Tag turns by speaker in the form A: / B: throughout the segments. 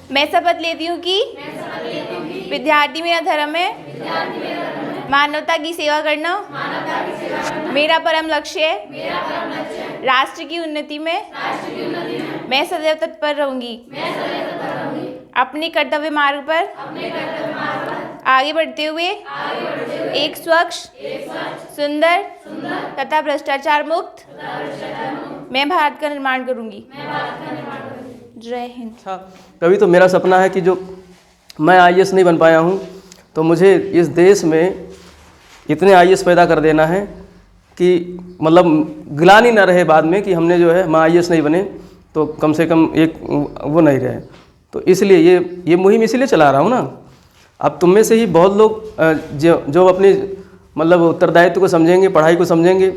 A: मैं शपथ लेती हूँ कि विद्यार्थी मेरा धर्म है, मानवता की सेवा करना मेरा परम लक्ष्य है। राष्ट्र की उन्नति में मैं सदैव तत्पर रहूंगी। अपने कर्तव्य मार्ग पर आगे बढ़ते हुए एक स्वच्छ, सुंदर तथा भ्रष्टाचार मुक्त मैं भारत का निर्माण करूंगी। जय हिंद।
B: अच्छा, कभी तो मेरा सपना है कि जो मैं आईएएस नहीं बन पाया हूँ तो मुझे इस देश में इतने आईएएस पैदा कर देना है कि मतलब गिलानी ना रहे बाद में कि हमने जो है हम आईएएस नहीं बने, तो कम से कम एक वो नहीं रहे। तो इसलिए ये मुहिम इसीलिए चला रहा हूँ ना। अब तुम में से ही बहुत लोग जो अपनी मतलब उत्तरदायित्व को समझेंगे, पढ़ाई को समझेंगे,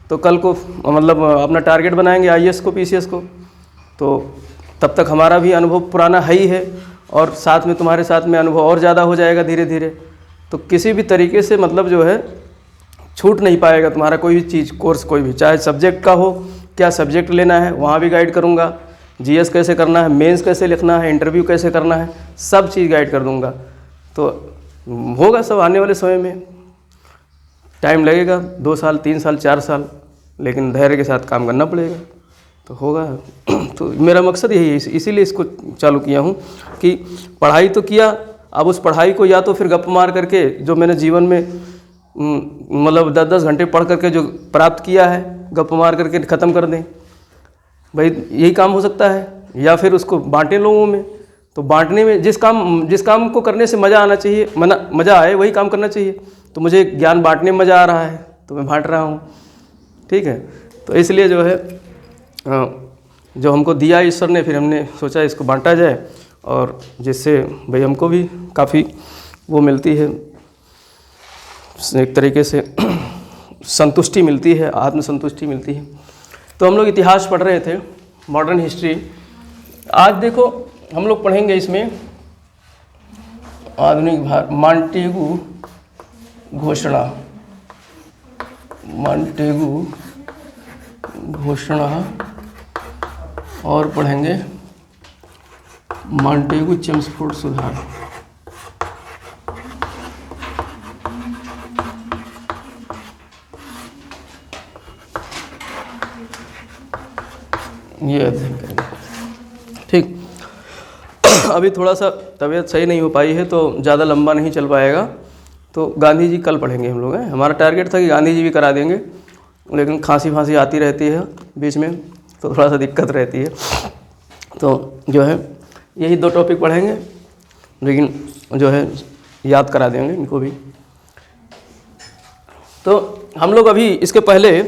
B: तो कल को मतलब अपना टारगेट बनाएंगे आईएएस को, पीसीएस को। तो तब तक हमारा भी अनुभव पुराना है ही है और साथ में तुम्हारे साथ में अनुभव और ज़्यादा हो जाएगा धीरे धीरे। तो किसी भी तरीके से मतलब जो है छूट नहीं पाएगा तुम्हारा कोई भी चीज़, कोर्स कोई भी, चाहे सब्जेक्ट का हो, क्या सब्जेक्ट लेना है वहाँ भी गाइड करूँगा, जीएस कैसे करना है, मेंस कैसे लिखना है, इंटरव्यू कैसे करना है, सब चीज़ गाइड कर दूँगा। तो होगा सब आने वाले समय में। टाइम लगेगा 2 साल, 3 साल, 4 साल, लेकिन धैर्य के साथ काम करना पड़ेगा तो होगा। तो मेरा मकसद यही है, इसीलिए इसको चालू किया हूँ कि पढ़ाई तो किया, अब उस पढ़ाई को या तो फिर गप मार करके जो मैंने जीवन में मतलब 10-10 घंटे पढ़ करके जो प्राप्त किया है गप मार करके ख़त्म कर दें, भाई यही काम हो सकता है। या फिर उसको बांटें लोगों में, तो बांटने में जिस काम को करने से मज़ा आना चाहिए, मज़ा आए वही काम करना चाहिए। तो मुझे ज्ञान बांटने में मज़ा आ रहा है तो मैं बांट रहा हूँ, ठीक है। तो इसलिए जो है जो हमको दिया ईश्वर ने, फिर हमने सोचा इसको बांटा जाए और जिससे भाई हमको भी काफ़ी वो मिलती है, एक तरीके से संतुष्टि मिलती है, आत्मसंतुष्टि मिलती है। तो हम लोग इतिहास पढ़ रहे थे, मॉडर्न हिस्ट्री। आज देखो हम लोग पढ़ेंगे इसमें आधुनिक भारत, मॉन्टेगू घोषणा, मॉन्टेगू घोषणा, और पढ़ेंगे मॉन्टेगू चेम्सफोर्ड सुधार। ये अध्ययन करेंगे, ठीक। अभी थोड़ा सा तबीयत सही नहीं हो पाई है तो ज़्यादा लंबा नहीं चल पाएगा। तो गांधी जी कल पढ़ेंगे हम लोग हैं। हमारा टारगेट था कि गांधी जी भी करा देंगे, लेकिन खांसी आती रहती है बीच में तो थोड़ा सा दिक्कत रहती है। तो जो है यही 2 टॉपिक पढ़ेंगे, लेकिन जो है याद करा देंगे इनको भी। तो हम लोग अभी इसके पहले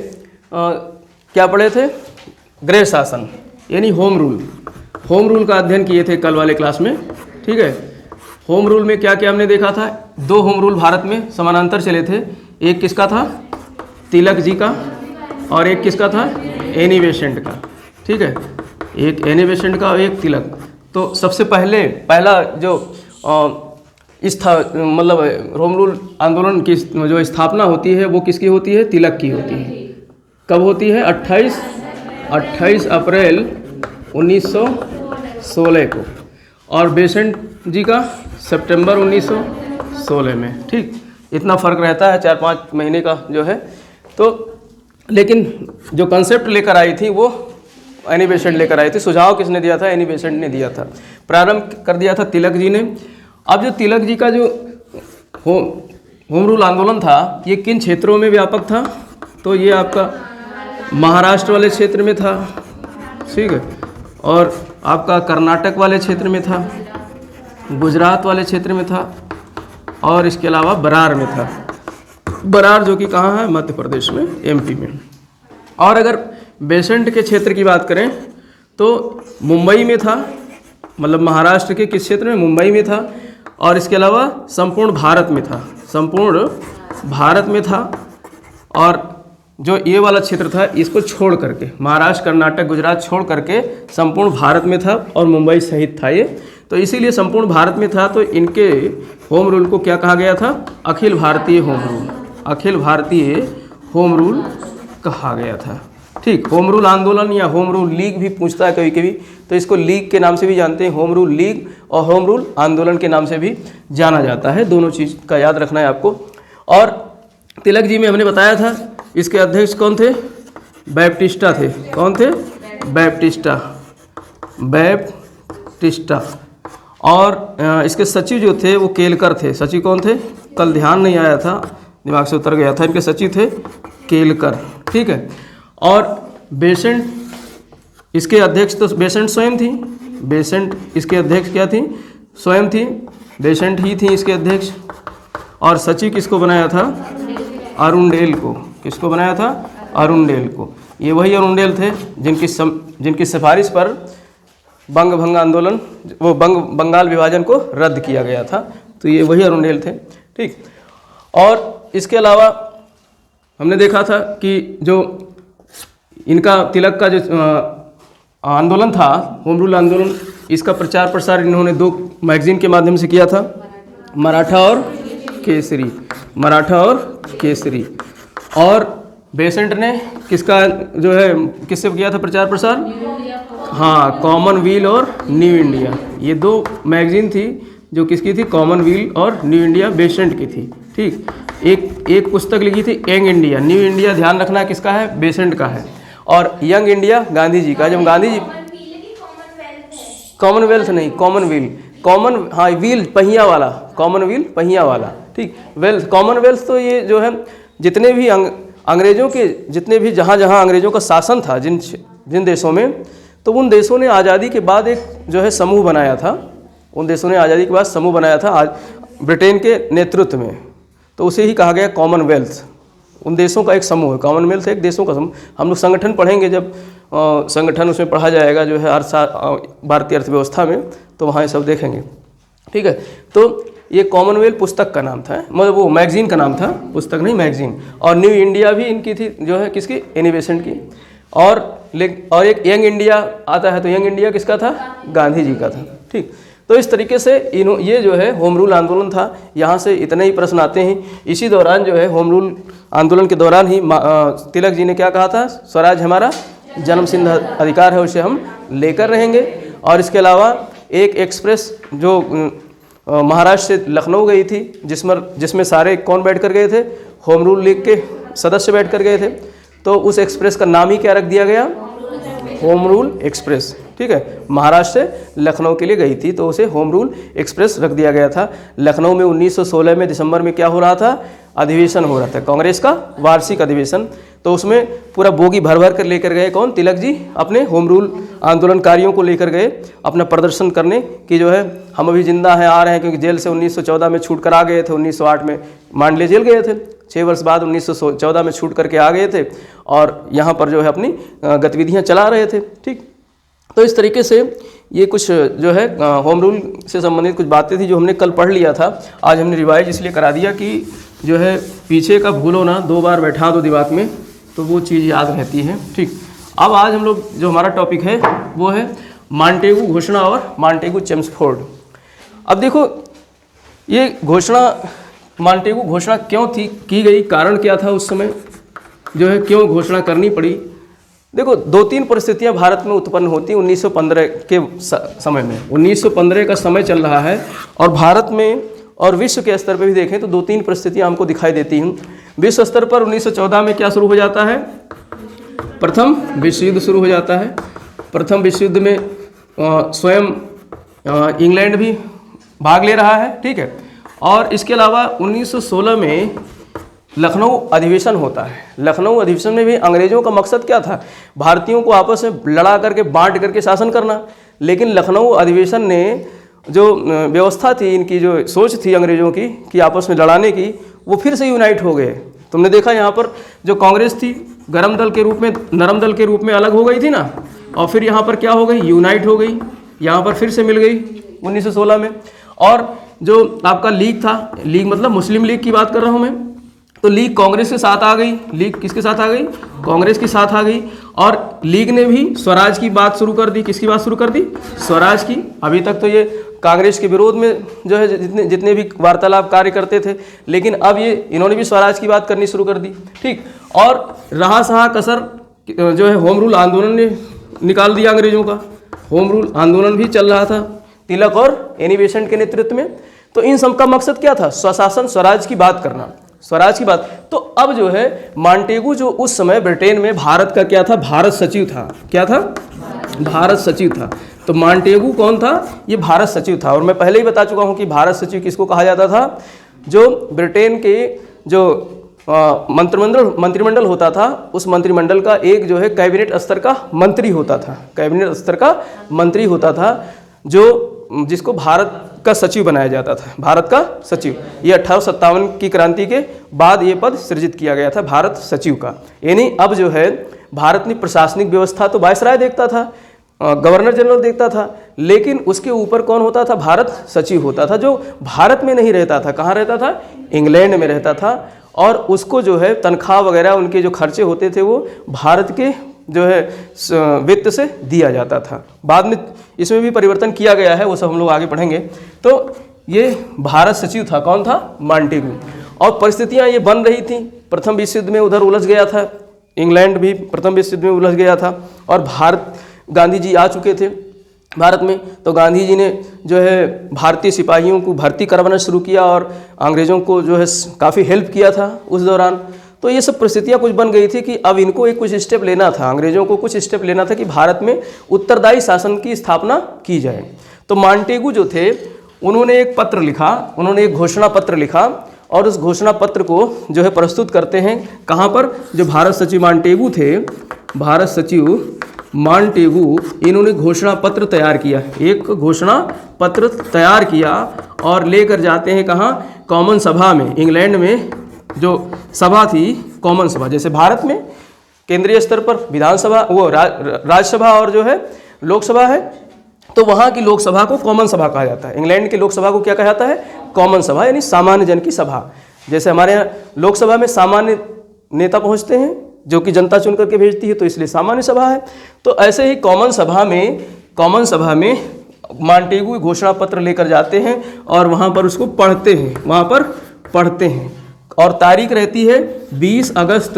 B: क्या पढ़े थे? गृह शासन यानी होम रूल। होम रूल का अध्ययन किए थे कल वाले क्लास में, ठीक है। होम रूल में क्या क्या हमने देखा था? 2 होम रूल भारत में समानांतर चले थे। एक किसका था? तिलक जी का, और एक किसका था? एनी बेसेंट का, ठीक है। एक एनी बेसेंट का और एक तिलक। तो सबसे पहला जो मतलब होम रूल आंदोलन की जो स्थापना होती है वो किसकी होती है? तिलक की होती है। कब होती है? 28 अप्रैल 1916 को, और बेसेंट जी का सितंबर 1916 में, ठीक। इतना फ़र्क रहता है, 4-5 महीने का जो है। तो लेकिन जो कंसेप्ट लेकर आई थी वो एनी बेसेंट लेकर आई थी। सुझाव किसने दिया था? एनी बेसेंट ने दिया था। प्रारंभ कर दिया था तिलक जी ने। अब जो तिलक जी का जो होम रूल आंदोलन था ये किन क्षेत्रों में व्यापक था? तो ये आपका महाराष्ट्र वाले क्षेत्र में था, ठीक है, और आपका कर्नाटक वाले क्षेत्र में था, गुजरात वाले क्षेत्र में था, और इसके अलावा बरार में था। बरार जो कि कहाँ है? मध्य प्रदेश में, एमपी में। और अगर बेसेंट के क्षेत्र की बात करें तो मुंबई में था, मतलब महाराष्ट्र के किस क्षेत्र में? मुंबई में था। और इसके अलावा संपूर्ण भारत में था, संपूर्ण भारत में था। और जो ये वाला क्षेत्र था इसको छोड़ करके, महाराष्ट्र, कर्नाटक, गुजरात छोड़ करके संपूर्ण भारत में था और मुंबई सहित था ये। तो इसीलिए संपूर्ण भारत में था, तो इनके होम रूल को क्या कहा गया था? Akhil Bharatiya home rule, Akhil Bharatiya home rule कहा गया था, ठीक, होम रूल आंदोलन या होम रूल लीग भी पूछता है कभी कभी, तो इसको लीग के नाम से भी जानते हैं, होम रूल लीग और होम रूल आंदोलन के नाम से भी जाना जाता है। दोनों चीज़ का याद रखना है आपको। और तिलक जी में हमने बताया था इसके अध्यक्ष कौन थे, बैप्टिस्टा थे। कौन थे, बैप्टिस्टा, बैप्टिस्टा। और इसके सचिव जो थे वो केलकर थे। सचिव कौन थे, कल ध्यान नहीं आया था, दिमाग से उतर गया था। इनके सचिव थे केलकर, ठीक है। और बेसेंट इसके अध्यक्ष तो बेसेंट स्वयं थी, बेसेंट इसके अध्यक्ष क्या थी, स्वयं थी, बेसेंट ही थी इसके अध्यक्ष। और सचिव किसको बनाया था, अरुणडेल को। किसको बनाया था, अरुणडेल को। ये वही अरुणडेल थे जिनकी सिफारिश पर बंग आंदोलन, वो बंगाल विभाजन को रद्द किया गया था। तो ये वही अरुणडेल थे, ठीक। और इसके अलावा हमने देखा था कि जो इनका तिलक का जो आंदोलन था, होम रूल आंदोलन, इसका प्रचार प्रसार इन्होंने 2 मैगजीन के माध्यम से किया था, मराठा और केसरी, मराठा और केसरी। और बेसेंट ने किसका जो है किससे किया था प्रचार प्रसार, हाँ, कॉमनवेल्थ और न्यू इंडिया। ये 2 मैगजीन थी जो किसकी थी, कॉमनवेल्थ और न्यू इंडिया बेसेंट की थी, ठीक। एक पुस्तक लिखी थी यंग इंडिया। न्यू इंडिया ध्यान रखना किसका है, बेसेंट का है। और यंग इंडिया गांधी जी का। जब गांधी जी, कॉमनवेल्थ नहीं, कॉमन, हाँ, व्हील पहिया वाला, कॉमनवेल्थ पहिया वाला, ठीक। वेल्थ, कॉमनवेल्थ तो ये जो है जितने भी अंग्रेजों के जितने भी जहाँ अंग्रेजों का शासन था जिन देशों में, तो उन देशों ने आज़ादी के बाद एक जो है समूह बनाया था। उन देशों ने आज़ादी के बाद समूह बनाया था आज ब्रिटेन के नेतृत्व में, तो उसे ही कहा गया कॉमनवेल्थ। उन देशों का एक समूह है, कॉमनवेल्थ एक देशों का समूह। हम लोग संगठन पढ़ेंगे जब संगठन उसमें पढ़ा जाएगा जो है भारतीय अर्थव्यवस्था में, तो वहाँ ये सब देखेंगे, ठीक है। तो ये कॉमनवेल्थ पुस्तक का नाम था, मतलब वो मैगजीन का नाम था, पुस्तक नहीं मैगजीन। और न्यू इंडिया भी इनकी थी जो है किसकी, एनी बेसेंट की। और एक यंग इंडिया आता है, तो यंग इंडिया किसका था, गांधी जी का था, ठीक। तो इस तरीके से ये जो है होम रूल आंदोलन था। यहाँ से इतने ही प्रश्न आते हैं। इसी दौरान जो है होम रूल आंदोलन के दौरान ही तिलक जी ने क्या कहा था, स्वराज हमारा जन्मसिद्ध अधिकार है, उसे हम लेकर रहेंगे। और इसके अलावा एक एक्सप्रेस जो महाराष्ट्र से लखनऊ गई थी, जिसमें सारे कौन बैठ कर गए थे, होम रूल लीग के सदस्य बैठ कर गए थे, तो उस एक्सप्रेस का नाम ही क्या रख दिया गया, होम रूल एक्सप्रेस, ठीक है। महाराष्ट्र से लखनऊ के लिए गई थी तो उसे होम रूल एक्सप्रेस रख दिया गया था। लखनऊ में 1916 में दिसंबर में क्या हो रहा था, अधिवेशन हो रहा था, कांग्रेस का वार्षिक अधिवेशन। तो उसमें पूरा बोगी भर कर लेकर गए कौन, तिलक जी अपने होम रूल आंदोलनकारियों को लेकर गए अपना प्रदर्शन करने की जो है हम अभी जिंदा हैं, आ रहे हैं, क्योंकि जेल से 1914 में छूट कर आ गए थे, 1908 में मांडले जेल गए थे, 6 वर्ष बाद 1914 में छूट करके आ गए थे और यहाँ पर जो है अपनी गतिविधियाँ चला रहे थे, ठीक। तो इस तरीके से ये कुछ जो है होम रूल से संबंधित कुछ बातें थी जो हमने कल पढ़ लिया था। आज हमने रिवाइज इसलिए करा दिया कि जो है पीछे का भूलो ना, 2 बार बैठा दो दिमाग में तो वो चीज़ याद रहती है, ठीक। अब आज हम लोग जो हमारा टॉपिक है वो है मॉन्टेगू घोषणा और मॉन्टेगू चेम्सफोर्ड। अब देखो ये घोषणा, मॉन्टेगू घोषणा क्यों थी की गई, कारण क्या था उस समय जो है क्यों घोषणा करनी पड़ी। देखो 2-3 परिस्थितियां भारत में उत्पन्न होती 1915 के समय में। 1915 का समय चल रहा है और भारत में और विश्व के स्तर पर भी देखें तो 2-3 परिस्थितियां हमको दिखाई देती हैं। विश्व स्तर पर 1914 में क्या शुरू हो जाता है, प्रथम विश्व युद्ध शुरू हो जाता है। प्रथम विश्व युद्ध में स्वयं इंग्लैंड भी भाग ले रहा है, ठीक है। और इसके अलावा 1916 में लखनऊ अधिवेशन होता है। लखनऊ अधिवेशन में भी अंग्रेजों का मकसद क्या था, भारतीयों को आपस में लड़ा करके बांट करके शासन करना। लेकिन लखनऊ अधिवेशन ने जो व्यवस्था थी, इनकी जो सोच थी अंग्रेजों की कि आपस में लड़ाने की, वो फिर से यूनाइट हो गए। तुमने देखा यहाँ पर जो कांग्रेस थी गरम दल के रूप में, नरम दल के रूप में अलग हो गई थी ना, और फिर यहाँ पर क्या हो गई, यूनाइट हो गई, यहाँ पर फिर से मिल गई 1916 में। और जो आपका लीग था, लीग मतलब मुस्लिम लीग की बात कर रहा हूँ मैं, तो लीग कांग्रेस के साथ आ गई। लीग किसके साथ आ गई, कांग्रेस के साथ आ गई। और लीग ने भी स्वराज की बात शुरू कर दी। किसकी बात शुरू कर दी, स्वराज की। अभी तक तो ये कांग्रेस के विरोध में जो है जितने भी वार्तालाप कार्य करते थे, लेकिन अब ये इन्होंने भी स्वराज की बात करनी शुरू कर दी, ठीक। और रहा सहा कसर जो है होम रूल आंदोलन ने निकाल दिया अंग्रेजों का। होम रूल आंदोलन भी चल रहा था तिलक और एनी बेसेंट के नेतृत्व में। तो इन सब का मकसद क्या था? स्वशासन, स्वराज की बात करना, स्वराज की बात। तो अब जो है मॉन्टेगू जो उस समय ब्रिटेन में भारत का क्या था? भारत सचिव था। क्या था? भारत सचिव था। तो मॉन्टेगू कौन था? ये भारत सचिव था। और मैं पहले ही बता चुका हूँ कि भारत सचिव किसको कहा जाता था? जो ब्रिटेन के जो मंत्रिमंडल होता था, उस मंत्रिमंडल का एक जो है कैबिनेट स्तर का मंत्री होता था। कैबिनेट स्तर का मंत्री होता था, जो जिसको भारत का सचिव बनाया जाता था। भारत का सचिव। ये 1857 की क्रांति के बाद ये पद सृजित किया गया था, भारत सचिव का। यानी अब जो है भारत में प्रशासनिक व्यवस्था तो वायसराय देखता था, गवर्नर जनरल देखता था, लेकिन उसके ऊपर कौन होता था? भारत सचिव होता था, जो भारत में नहीं रहता था। कहाँ रहता था? इंग्लैंड में रहता था। और उसको जो है तनख्वाह वगैरह, उनके जो खर्चे होते थे वो भारत के जो है वित्त से दिया जाता था। बाद में इसमें भी परिवर्तन किया गया है, वो सब हम लोग आगे पढ़ेंगे। तो ये भारत सचिव था। कौन था? मॉन्टेगू। और परिस्थितियाँ ये बन रही थी। प्रथम विश्व युद्ध में उधर उलझ गया था, इंग्लैंड भी प्रथम विश्व युद्ध में उलझ गया था। और भारत, गांधी जी आ चुके थे भारत में। तो गांधी जी ने जो है भारतीय सिपाहियों को भर्ती करवाना शुरू किया और अंग्रेज़ों को जो है काफ़ी हेल्प किया था उस दौरान। तो ये सब परिस्थितियाँ कुछ बन गई थी कि अब इनको एक कुछ स्टेप लेना था, अंग्रेज़ों को कुछ स्टेप लेना था कि भारत में उत्तरदायी शासन की स्थापना की जाए। तो मॉन्टेगू जो थे उन्होंने एक पत्र लिखा, उन्होंने एक घोषणा पत्र लिखा और उस घोषणा पत्र को जो है प्रस्तुत करते हैं कहाँ पर? जो भारत सचिव मॉन्टेगू थे, भारत सचिव मॉन्टेगू, इन्होंने घोषणा पत्र तैयार किया। एक घोषणा पत्र तैयार किया और लेकर जाते हैं कहाँ? कॉमन सभा में। इंग्लैंड में जो सभा थी कॉमन सभा, जैसे भारत में केंद्रीय स्तर पर विधानसभा, वो राज्यसभा और जो है लोकसभा है, तो वहाँ की लोकसभा को कॉमन सभा कहा जाता है। इंग्लैंड की लोकसभा को क्या कहा जाता है? कॉमन सभा, यानी सामान्य जन की सभा। जैसे हमारे यहाँ लोकसभा में सामान्य नेता पहुँचते हैं जो कि जनता चुन करके भेजती है, तो इसलिए सामान्य सभा है। तो ऐसे ही कॉमन सभा में मॉन्टेगू घोषणा पत्र लेकर जाते हैं और वहाँ पर उसको पढ़ते हैं, वहाँ पर पढ़ते हैं। और तारीख रहती है 20 अगस्त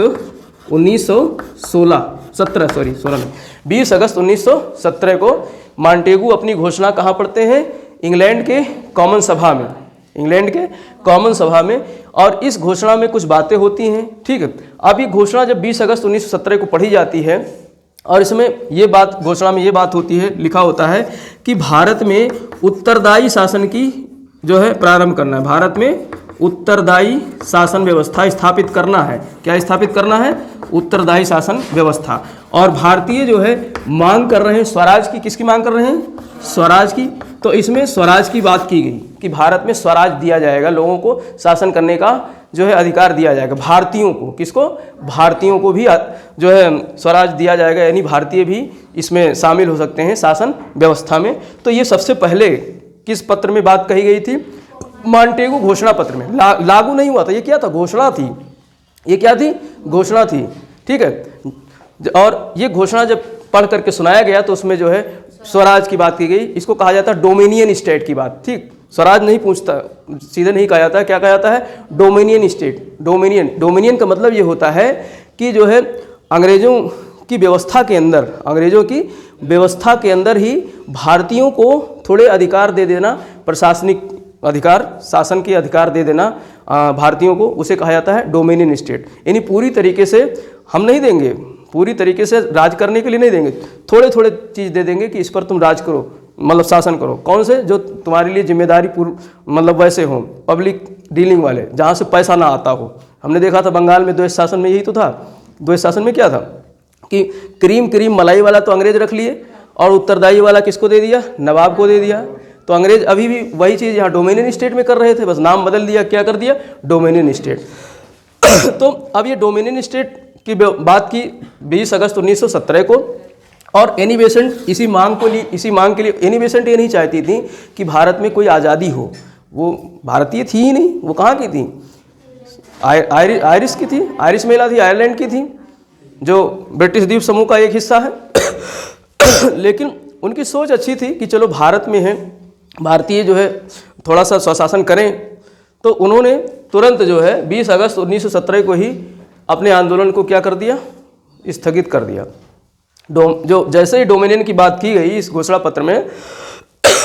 B: 1917 को मॉन्टेगू अपनी घोषणा कहाँ पढ़ते हैं? इंग्लैंड के कॉमन सभा में, इंग्लैंड के कॉमन सभा में। और इस घोषणा में कुछ बातें होती हैं, ठीक है। अब ये घोषणा जब 20 अगस्त 1917 को पढ़ी जाती है और इसमें ये बात, घोषणा में ये बात होती है, लिखा होता है कि भारत में उत्तरदायी शासन की जो है प्रारंभ करना है। भारत में उत्तरदायी शासन व्यवस्था स्थापित करना है। क्या स्थापित करना है? उत्तरदायी शासन व्यवस्था। और भारतीय जो है मांग कर रहे हैं स्वराज की। किसकी मांग कर रहे हैं? स्वराज की। तो इसमें स्वराज की बात की गई कि भारत में स्वराज दिया जाएगा, लोगों को शासन करने का जो है अधिकार दिया जाएगा। भारतीयों को, किसको? भारतीयों को भी जो है स्वराज दिया जाएगा, यानी भारतीय भी इसमें शामिल हो सकते हैं शासन व्यवस्था में। तो ये सबसे पहले किस पत्र में बात कही गई थी? मॉन्टेगू घोषणा पत्र में। लागू नहीं हुआ था, ये क्या था? घोषणा थी। ये क्या थी? घोषणा थी, ठीक है। और ये घोषणा जब पढ़ करके सुनाया गया तो उसमें जो है स्वराज की बात की गई। इसको कहा जाता है डोमिनियन स्टेट की बात, ठीक। स्वराज नहीं पूछता, सीधे नहीं कहा जाता है। क्या कहा जाता है? Dominion state. डोमिनियन का मतलब ये होता है कि जो है अंग्रेजों की व्यवस्था के अंदर, अंग्रेजों की व्यवस्था के अंदर ही भारतीयों को थोड़े अधिकार दे देना, प्रशासनिक अधिकार, शासन के अधिकार दे देना भारतीयों को, उसे कहा जाता है डोमिनियन स्टेट। यानी पूरी तरीके से हम नहीं देंगे, पूरी तरीके से राज करने के लिए नहीं देंगे, थोड़े थोड़े चीज़ दे देंगे कि इस पर तुम राज करो, मतलब शासन करो। कौन से? जो तुम्हारे लिए जिम्मेदारी पूर्ण, मतलब वैसे हो, पब्लिक डीलिंग वाले, जहाँ से पैसा ना आता हो। हमने देखा था बंगाल में द्वैत शासन में यही तो था। द्वैत शासन में क्या था कि क्रीम मलाई वाला तो अंग्रेज रख लिए और उत्तरदायी वाला किसको दे दिया? नवाब को दे दिया। तो अंग्रेज अभी भी वही चीज़ यहाँ डोमिनियन स्टेट में कर रहे थे, बस नाम बदल दिया। क्या कर दिया? Dominion state. तो अब ये डोमिनियन स्टेट की बात की 20 अगस्त 1917 को। और एनी बेसेंट इसी मांग के लिए एनी बेसेंट ये नहीं चाहती थी कि भारत में कोई आज़ादी हो। वो भारतीय थी ही नहीं, वो कहाँ की थी? आयरिश की थी, आयरिश महिला थी, आयरलैंड की थी, जो ब्रिटिश द्वीप समूह का एक हिस्सा है। लेकिन उनकी सोच अच्छी थी कि चलो भारत में है, भारतीय जो है थोड़ा सा स्वशासन करें। तो उन्होंने तुरंत जो है 20 अगस्त 1917 को ही अपने आंदोलन को क्या कर दिया? स्थगित कर दिया। जो जैसे ही डोमिनियन की बात की गई इस घोषणा पत्र में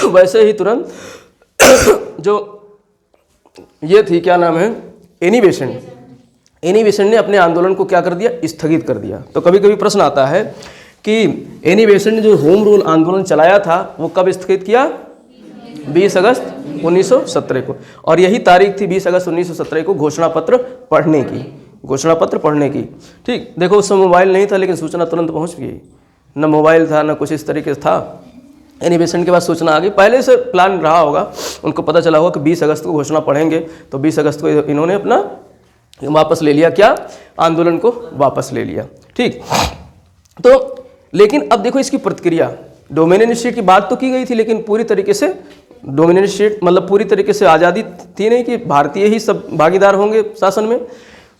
B: वैसे ही तुरंत जो ये थी, क्या नाम है, एनी बेसेंट ने अपने आंदोलन को क्या कर दिया, स्थगित कर दिया। तो कभी कभी प्रश्न आता है कि एनी बेसेंट ने जो होम रूल आंदोलन चलाया था वो कब स्थगित किया, 20 अगस्त 1917 को। और यही तारीख थी 20 अगस्त 1917 को घोषणा पत्र पढ़ने की। ठीक, देखो उस समय मोबाइल नहीं था लेकिन सूचना तुरंत पहुंच गई, न मोबाइल था न कुछ इस तरीके से था। एनी बेसेंट के बाद सूचना आ गई, पहले से प्लान रहा होगा, उनको पता चला होगा कि 20 अगस्त को घोषणा पढ़ेंगे, तो 20 अगस्त को इन्होंने अपना वापस ले लिया, क्या, आंदोलन को वापस ले लिया। ठीक, तो लेकिन अब देखो इसकी प्रतिक्रिया, डोमिनियन स्टेट की बात तो की गई थी लेकिन पूरी तरीके से डोमिनियन स्टेट मतलब पूरी तरीके से आज़ादी थी नहीं कि भारतीय ही सब भागीदार होंगे शासन में।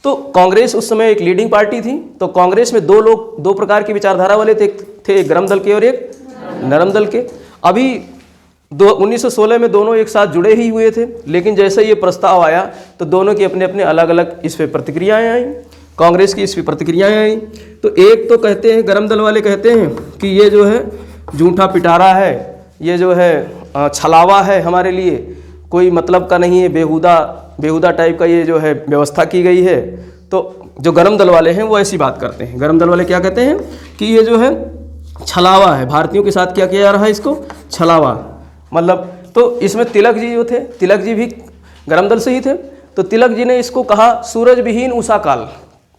B: तो कांग्रेस उस समय एक लीडिंग पार्टी थी। तो कांग्रेस में दो प्रकार की विचारधारा वाले थे, एक गर्म दल के और एक नरम दल के। अभी 1916 में दोनों एक साथ जुड़े ही हुए थे, लेकिन जैसे ये प्रस्ताव आया तो दोनों की अपने अपने अलग अलग इस पर प्रतिक्रियाएँ आई। कांग्रेस की इस पर प्रतिक्रियाएँ आई तो एक तो कहते हैं, गर्म दल वाले कहते हैं कि ये जो है झूठा पिटारा है, ये जो है छलावा है, हमारे लिए कोई मतलब का नहीं है, बेहुदा टाइप का ये जो है व्यवस्था की गई है। तो जो गर्म दल वाले हैं वो ऐसी बात करते हैं। गर्म दल वाले क्या कहते हैं कि ये जो है छलावा है, भारतीयों के साथ क्या किया जा रहा है, इसको छलावा मतलब। तो इसमें तिलक जी जो थे, तिलक जी भी गर्म दल से ही थे। तो तिलक जी ने इसको कहा सूरज विहीन उषा काल।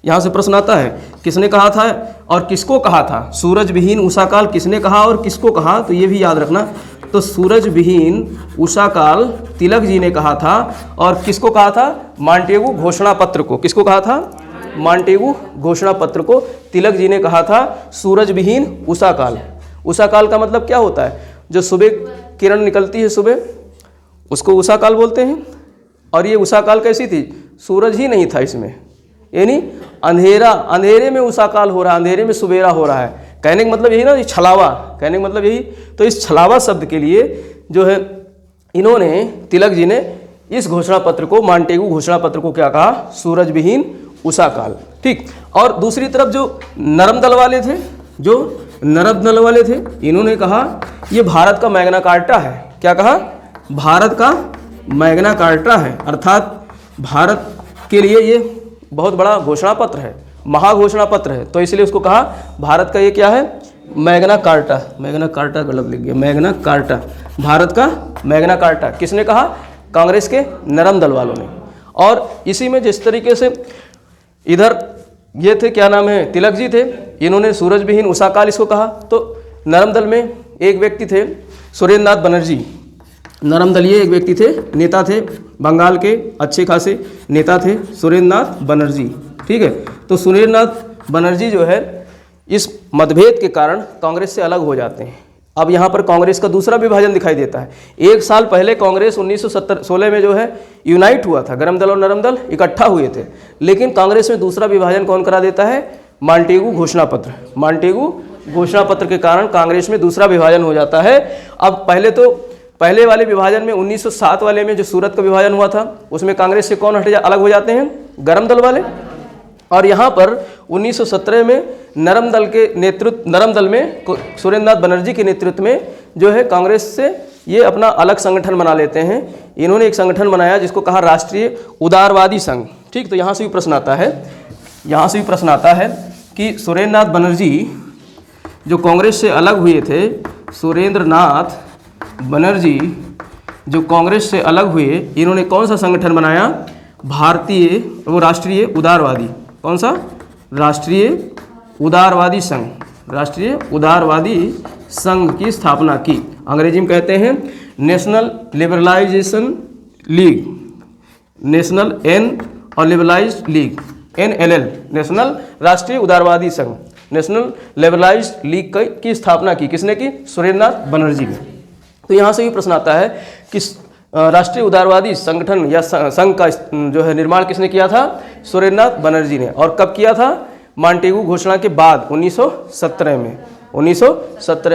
B: यहाँ से प्रश्न आता है किसने कहा था और किसको कहा था, सूरज विहीन उषा काल किसने कहा और किसको कहा, तो ये भी याद रखना। तो सूरज विहीन उषा काल तिलक जी ने कहा था, और किसको कहा था, मॉन्टेगू घोषणा पत्र को। किसको कहा था, मॉन्टेगू घोषणा पत्र को तिलक जी ने कहा था सूरज विहीन उषा काल। उषा काल का मतलब क्या होता है, जो सुबह किरण निकलती है सुबह, उसको उषा काल बोलते हैं। और ये उषा काल कैसी थी, सूरज ही नहीं था इसमें, यानी अंधेरे में उषा काल हो रहा है, अंधेरे में सुबेरा हो रहा है। कहने का मतलब यही ना, ये छलावा, कहने का मतलब यही। तो इस छलावा शब्द के लिए जो है इन्होंने, तिलक जी ने इस घोषणा पत्र को, मॉन्टेगू घोषणा पत्र को क्या कहा, सूरज विहीन उषा काल। ठीक, और दूसरी तरफ जो नरम दल वाले थे, इन्होंने कहा ये भारत का मैग्ना कार्टा है। क्या कहा, भारत का मैग्ना कार्टा है, अर्थात भारत के लिए ये बहुत बड़ा घोषणा पत्र है, महाघोषणा पत्र है। तो इसलिए उसको कहा भारत का ये क्या है, मैग्ना कार्टा गलत लिख गया, मैग्ना कार्टा, भारत का मैग्ना कार्टा। किसने कहा, कांग्रेस के नरम दल वालों ने। और इसी में जिस तरीके से इधर ये थे, क्या नाम है, तिलक जी थे, इन्होंने सूरज विहीन उषा काल इसको कहा। तो नरम दल में एक व्यक्ति थे सुरेंद्र नाथ बनर्जी, नरम दलीय एक व्यक्ति थे, नेता थे, बंगाल के अच्छे खासे नेता थे सुरेंद्र नाथ बनर्जी। ठीक है, तो सुरेंद्र नाथ बनर्जी जो है इस मतभेद के कारण कांग्रेस से अलग हो जाते हैं। अब यहाँ पर कांग्रेस का दूसरा विभाजन दिखाई देता है। एक साल पहले कांग्रेस 1916 में जो है यूनाइट हुआ था, गर्म दल और नरम दल इकट्ठा हुए थे, लेकिन कांग्रेस में दूसरा विभाजन कौन करा देता है, मॉन्टेगू घोषणा पत्र। मॉन्टेगू घोषणा पत्र के कारण कांग्रेस में दूसरा विभाजन हो जाता है। अब पहले वाले विभाजन में 1907 वाले में जो सूरत का विभाजन हुआ था उसमें कांग्रेस से कौन अलग हो जाते हैं, गर्म दल वाले। और यहाँ पर 1917 में नरम दल में सुरेंद्र नाथ बनर्जी के नेतृत्व में जो है कांग्रेस से ये अपना अलग संगठन बना लेते हैं। इन्होंने एक संगठन बनाया जिसको कहा राष्ट्रीय उदारवादी संघ। ठीक, तो यहाँ से भी प्रश्न आता है कि सुरेंद्र नाथ बनर्जी जो कांग्रेस से अलग हुए थे, सुरेंद्र नाथ बनर्जी जो कांग्रेस से अलग हुए, इन्होंने कौन सा संगठन बनाया, राष्ट्रीय उदारवादी, कौन सा, राष्ट्रीय उदारवादी संघ की स्थापना की। अंग्रेजी में कहते हैं national liberalisation league, national and और लिबरलाइज्ड लीग NLL, नेशनल राष्ट्रीय उदारवादी संघ, नेशनल लिबरलाइज्ड लीग की स्थापना की। किसने की, सुरेंद्र नाथ बनर्जी ने। तो यहाँ से भी प्रश्न आता है कि राष्ट्रीय उदारवादी संगठन या संघ का जो है निर्माण किसने किया था, सुरेंद्र नाथ बनर्जी ने। और कब किया था, मॉन्टेगू घोषणा के बाद 1917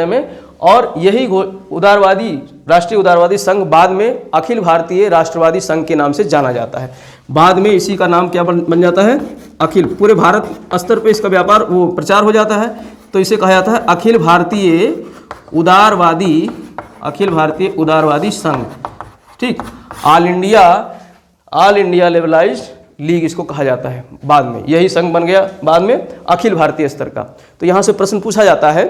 B: में। और यही उदारवादी राष्ट्रीय उदारवादी संघ बाद में अखिल भारतीय राष्ट्रवादी संघ के नाम से जाना जाता है। बाद में इसी का नाम क्या बन जाता है? अखिल। पूरे भारत स्तर पे इसका व्यापार वो प्रचार हो जाता है, तो इसे कहा जाता है अखिल भारतीय उदारवादी संघ। ठीक, ऑल इंडिया लेवलाइज्ड लीग इसको कहा जाता है। बाद में यही संघ बन गया बाद में अखिल भारतीय स्तर का। तो यहाँ से प्रश्न पूछा जाता है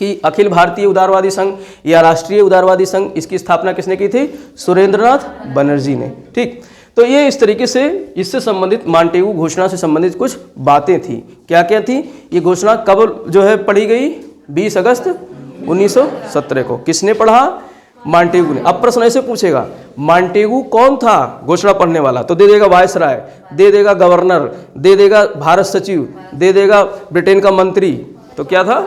B: कि अखिल भारतीय उदारवादी संघ या राष्ट्रीय उदारवादी संघ, इसकी स्थापना किसने की थी? सुरेंद्रनाथ बनर्जी ने। ठीक, तो ये इस तरीके से इससे संबंधित मॉन्टेगू घोषणा से संबंधित कुछ बातें थी। क्या क्या थी? ये घोषणा कब जो है पढ़ी गई? 20 अगस्त 1917 को। किसने पढ़ा? मॉन्टेगू ने। अब प्रश्न ऐसे पूछेगा, मॉन्टेगू कौन था घोषणा पढ़ने वाला? तो दे देगा वायसराय, दे देगा गवर्नर, दे देगा भारत सचिव, दे देगा ब्रिटेन का मंत्री। तो क्या था?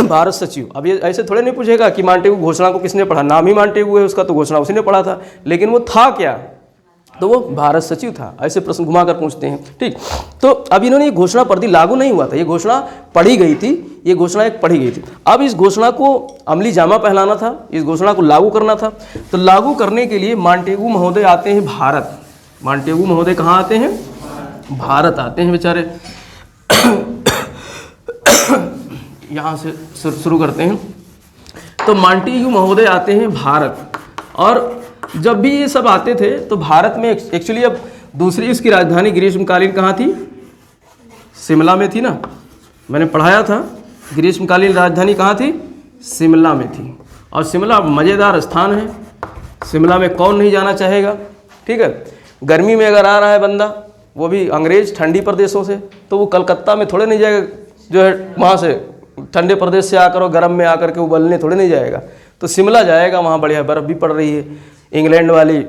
B: भारत सचिव। अब ये ऐसे थोड़े नहीं पूछेगा कि मॉन्टेगू घोषणा को किसने पढ़ा, नाम ही मॉन्टेगू है उसका, तो घोषणा उसी ने पढ़ा था, लेकिन वो था क्या? तो वो भारत सचिव था। ऐसे प्रश्न घुमाकर पूछते हैं। ठीक, तो अब इन्होंने ये घोषणा पढ़ दी, लागू नहीं हुआ था, ये घोषणा पढ़ी गई थी, ये घोषणा एक पढ़ी गई थी। अब इस घोषणा को अमली जामा पहनाना था, इस घोषणा को लागू करना था। तो लागू करने के लिए मॉन्टेगू महोदय आते हैं भारत। मॉन्टेगू महोदय कहाँ आते हैं? भारत आते हैं बेचारे। यहाँ से शुरू करते हैं। तो मॉन्टेगू महोदय आते हैं भारत, और जब भी ये सब आते थे तो भारत में एक्चुअली अब दूसरी इसकी राजधानी ग्रीष्मकालीन कहाँ थी? शिमला में थी ना, मैंने पढ़ाया था। ग्रीष्मकालीन राजधानी कहाँ थी? शिमला में थी। और शिमला मज़ेदार स्थान है, शिमला में कौन नहीं जाना चाहेगा? ठीक है, गर्मी में अगर आ रहा है बंदा, वो भी अंग्रेज ठंडी प्रदेशों से, तो वो कलकत्ता में थोड़े नहीं जाएगा, जो है वहाँ से ठंडे प्रदेश से आकर और गर्म में आकर के उबलने थोड़े नहीं जाएगा। तो शिमला जाएगा, वहाँ बढ़िया बर्फ़ भी पड़ रही है, इंग्लैंड वाली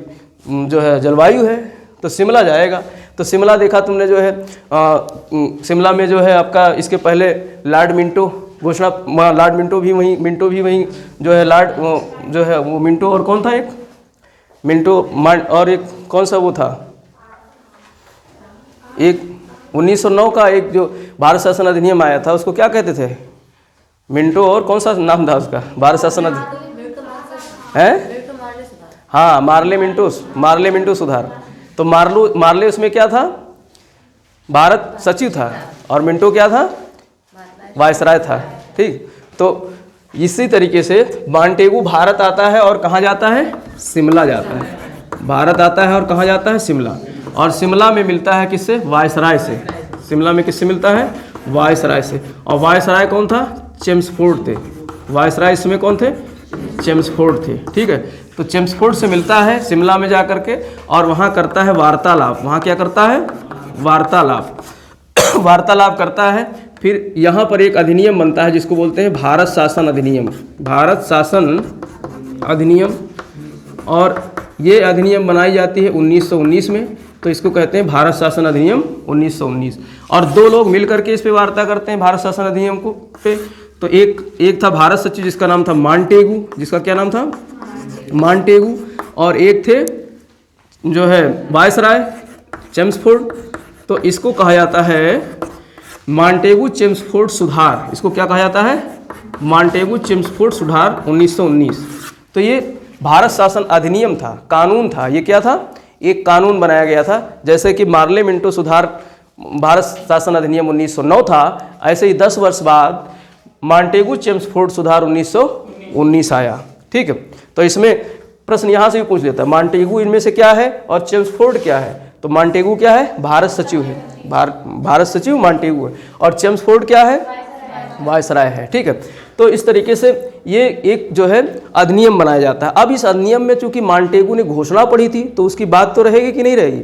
B: जो है जलवायु है, तो शिमला जाएगा। तो शिमला देखा तुमने जो है शिमला में जो है आपका इसके पहले लॉर्ड मिंटो घोषणा, लॉर्ड मिंटो भी वहीं जो है लॉर्ड जो है वो मिंटो, और कौन था एक मिंटो, और एक कौन सा वो था, एक 1909 का एक जो भारत शासन अधिनियम आया था, उसको क्या कहते थे? मिंटो, और कौन सा नाम था उसका? भारत शासन अधिनियम है, हाँ, मार्ले मिंटो सुधार। तो मार्ले उसमें क्या था? भारत सचिव था, और मिंटो क्या था? वायसराय था। ठीक, तो इसी तरीके से मॉन्टेगू भारत आता है और कहाँ जाता है? शिमला जाता है। भारत आता है और कहाँ जाता है? शिमला। और शिमला में मिलता है किससे? वायसराय से। शिमला में किससे मिलता है? वायसराय से। और वायसराय कौन था? चेम्सफोर्ड थे। वायसराय इसमें कौन थे? चेम्सफोर्ड थे। ठीक है, तो चेम्सफोर्ड से मिलता है शिमला में जा करके, और वहाँ करता है वार्तालाप। वहाँ क्या करता है? वार्तालाप। वार्तालाप करता है। फिर यहाँ पर एक अधिनियम बनता है जिसको बोलते हैं भारत शासन अधिनियम। भारत शासन अधिनियम, और ये अधिनियम बनाई जाती है 1919 में, तो इसको कहते हैं भारत शासन अधिनियम 1919। और दो लोग मिल करके इस पे वार्ता करते हैं भारत शासन अधिनियम को पे। तो एक था भारत सचिव जिसका नाम था मॉन्टेगू, जिसका क्या नाम था? मॉन्टेगू। और एक थे जो है वायसराय चेम्सफोर्ड। तो इसको कहा जाता है मॉन्टेगू चेम्सफोर्ड सुधार। इसको क्या कहा जाता है? मॉन्टेगू चेम्सफोर्ड सुधार 1919। तो ये भारत शासन अधिनियम था, कानून था। ये क्या था? एक कानून बनाया गया था। जैसे कि मार्ले मिंटो सुधार भारत शासन अधिनियम 1909 था, ऐसे ही 10 वर्ष बाद मॉन्टेगू चेम्सफोर्ड सुधार 1919 आया। ठीक है, तो इसमें प्रश्न यहाँ से भी पूछ लेता है, मॉन्टेगू इनमें से क्या है और चेम्सफोर्ड क्या है? तो मॉन्टेगू क्या है? भारत सचिव है, भारत सचिव मॉन्टेगू है। और चेम्सफोर्ड क्या है? वायसराय है। ठीक है, तो इस तरीके से ये एक जो है अधिनियम बनाया जाता है। अब इस अधिनियम में चूंकि मॉन्टेगू ने घोषणा पढ़ी थी, तो उसकी बात तो रहेगी कि नहीं रहेगी?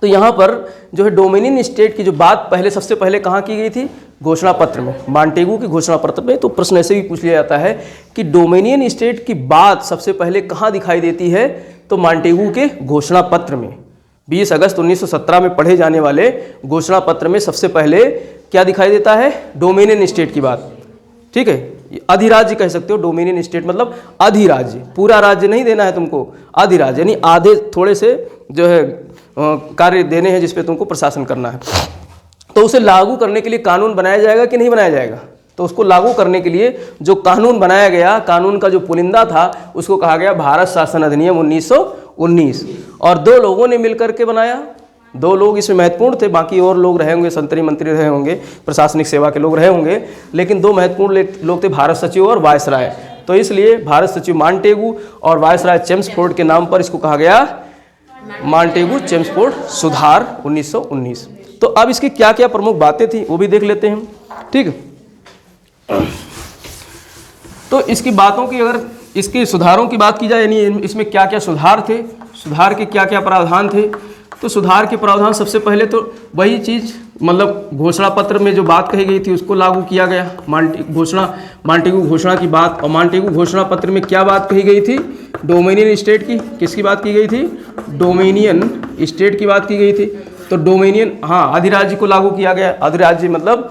B: तो यहाँ पर जो है डोमिनियन स्टेट की जो बात सबसे पहले कहाँ की गई थी? घोषणा पत्र में, मॉन्टेगू की घोषणा पत्र में। तो प्रश्न ऐसे भी पूछ लिया जाता है कि डोमिनियन स्टेट की बात सबसे पहले कहाँ दिखाई देती है? तो मॉन्टेगू के घोषणा पत्र में। 20 अगस्त 1917 में पढ़े जाने वाले घोषणा पत्र में सबसे पहले क्या दिखाई देता है? डोमिनियन स्टेट की बात। ठीक है, अधिराज्य कह सकते हो। डोमिनियन स्टेट मतलब अधिराज्य, पूरा राज्य नहीं देना है तुमको, अधिराज्य यानी आधे थोड़े से जो है कार्य देने हैं जिसपे तुमको प्रशासन करना है। तो उसे लागू करने के लिए कानून बनाया जाएगा कि नहीं बनाया जाएगा? तो उसको लागू करने के लिए जो कानून बनाया गया, कानून का जो पुलिंदा था, उसको कहा गया भारत शासन अधिनियम 1919। और 2 लोगों ने मिलकर के बनाया। 2 लोग इसमें महत्वपूर्ण थे, बाकी और लोग रहे होंगे, संतरी मंत्री रहे होंगे, प्रशासनिक सेवा के लोग रहे होंगे, लेकिन 2 महत्वपूर्ण लोग थे, भारत सचिव और वायसराय। तो इसलिए भारत सचिव मॉन्टेगू और वायसराय चेम्सफोर्ड के नाम पर इसको कहा गया मॉन्टेगू चेम्सफोर्ड सुधार 1919। तो अब इसकी क्या क्या प्रमुख बातें थी वो भी देख लेते हैं। ठीक है, तो इसकी बातों की, अगर इसके सुधारों की बात की जाए, यानी इसमें क्या क्या सुधार थे, सुधार के क्या क्या प्रावधान थे, तो सुधार के प्रावधान सबसे पहले तो वही चीज़, मतलब घोषणा पत्र में जो बात कही गई थी उसको लागू किया गया। मॉन्टेगू घोषणा की बात, और मॉन्टेगू घोषणा पत्र में क्या बात कही गई थी, डोमिनियन स्टेट की, किसकी बात की गई थी, डोमिनियन स्टेट की बात की गई थी। तो डोमिनियन, हाँ, अधिराज्य को लागू किया गया। अधिराज्य मतलब